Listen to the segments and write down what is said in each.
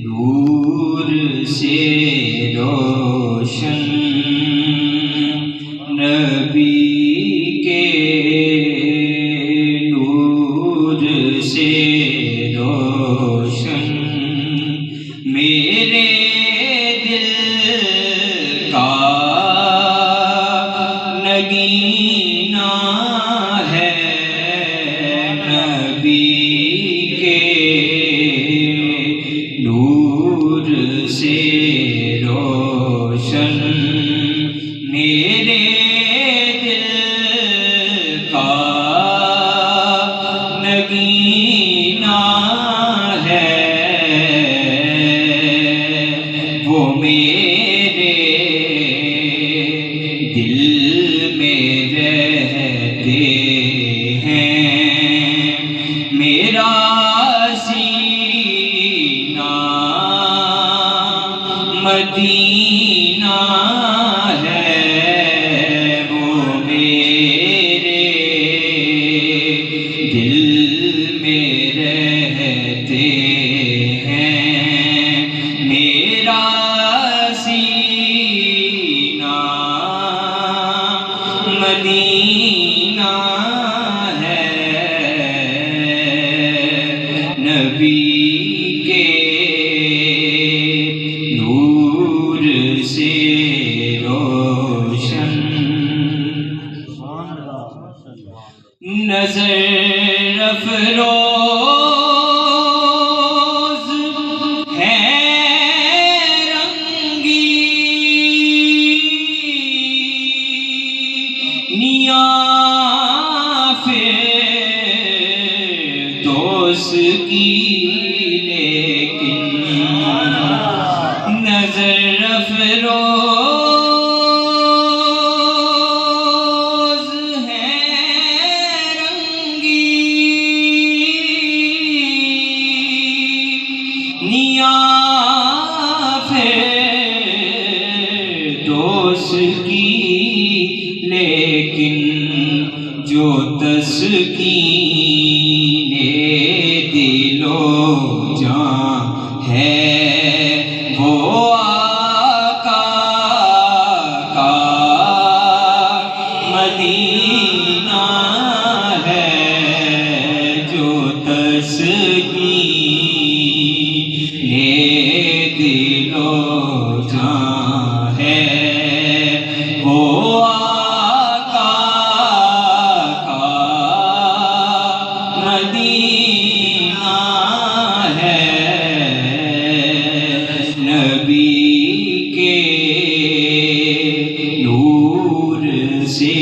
نور سے روشن نبی کے نور سے روشن میرے دل کا نگینہ ہے نبی کے نور سے روشن میرے دل کا نگینہ ہے وہ میرے دل میں رہتے ہیں میرا سینہ مدینہ ہے وہ میرے دل میں رہتے ہیں میرا سینہ مدینہ ہے نبی کے نور سے روشن نظر افروز ہے رنگی نیاف دوست کی لیکن نظر افروز ہے رنگی نیاف دوست کی لیکن جو تسکین دل و جان ہے وہ آقا کا مدینہ ہے جو تسکین دل و جان ہے وہ آقا کا مدینہ ہے نبی کے نور سے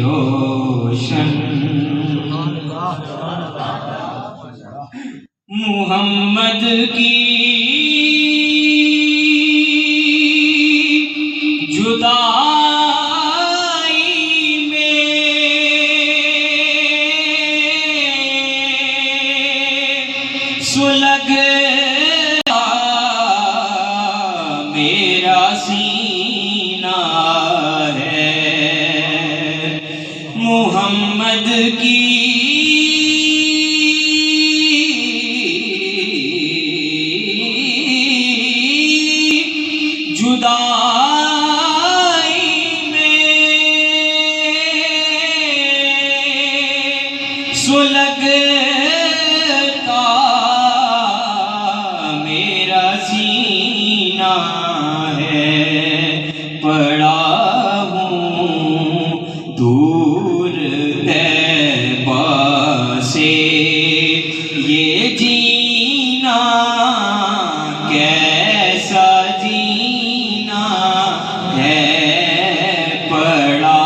روشن محمد کی جدائی میں سلگتا میرا سینہ ہے محمد کی جدائی میں سلگتا میرا سینہ ہے پڑا ہوں دور طیبہ سے یہ جینا کیسا جینا ہے پڑا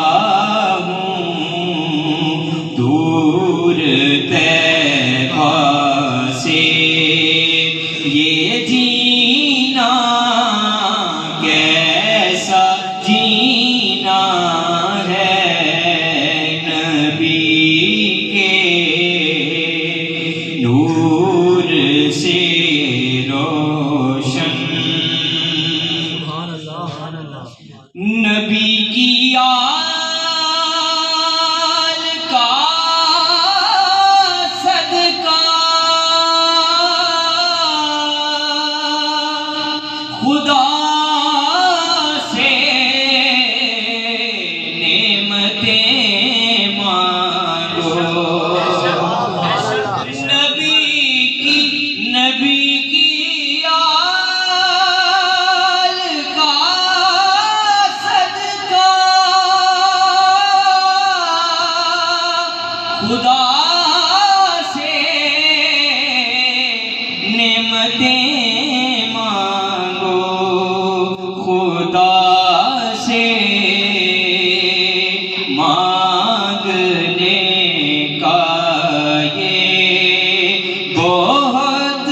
ہوں دور طیبہ سے یہ جینا کیسا جینا ہے نبی کے نور سے روشن نبی کی آل کا صدقہ بہت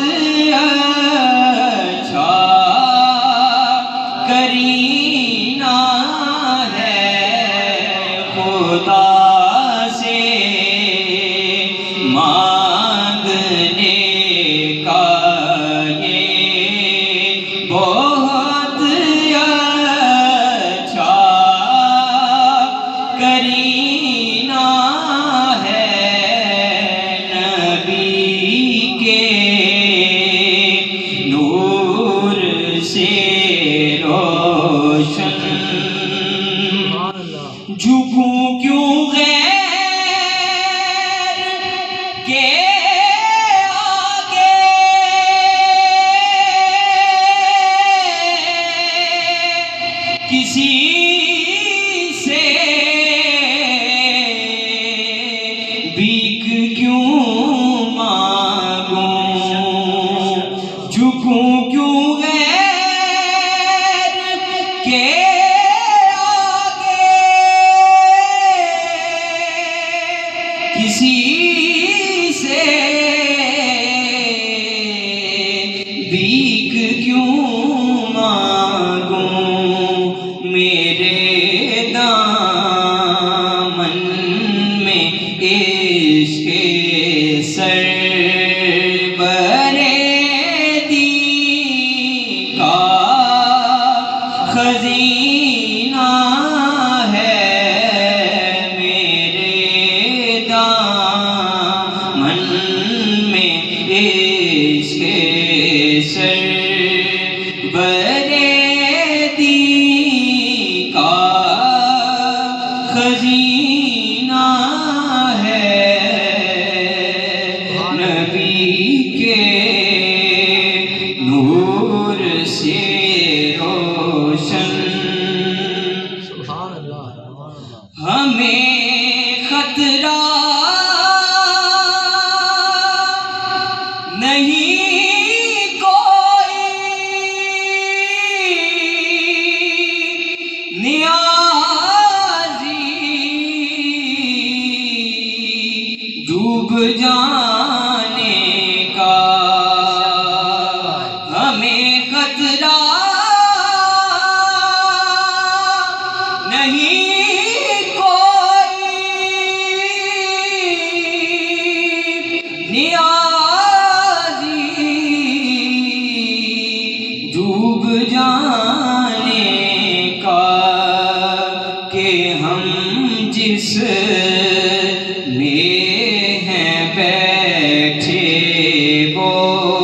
اچھا کرینہ ہے خدا سے مانگنے کا یہ بہت اچھا کرینہ ہے نبی کے نور سے روشن جھکوں کیوں غیر کے آگے کسی سے بھیک کیوں مانگوں جھکوں کیوں غیر کے آگے کسی سے بھیک کیوں مانگوں میرے دامن میں عشق سربردی کا خزینہ ہے میرے دامن میں عشق سربردی کا خزینہ ہے نبی کے نور سے روشن ہمیں خطرہ نہیں کوئی نیازی ڈوب جانے کا ہمیں خطرہ نہیں کوئی نیازی ڈوب جانے کا کہ ہم جس میں ہیں بیٹھے وہ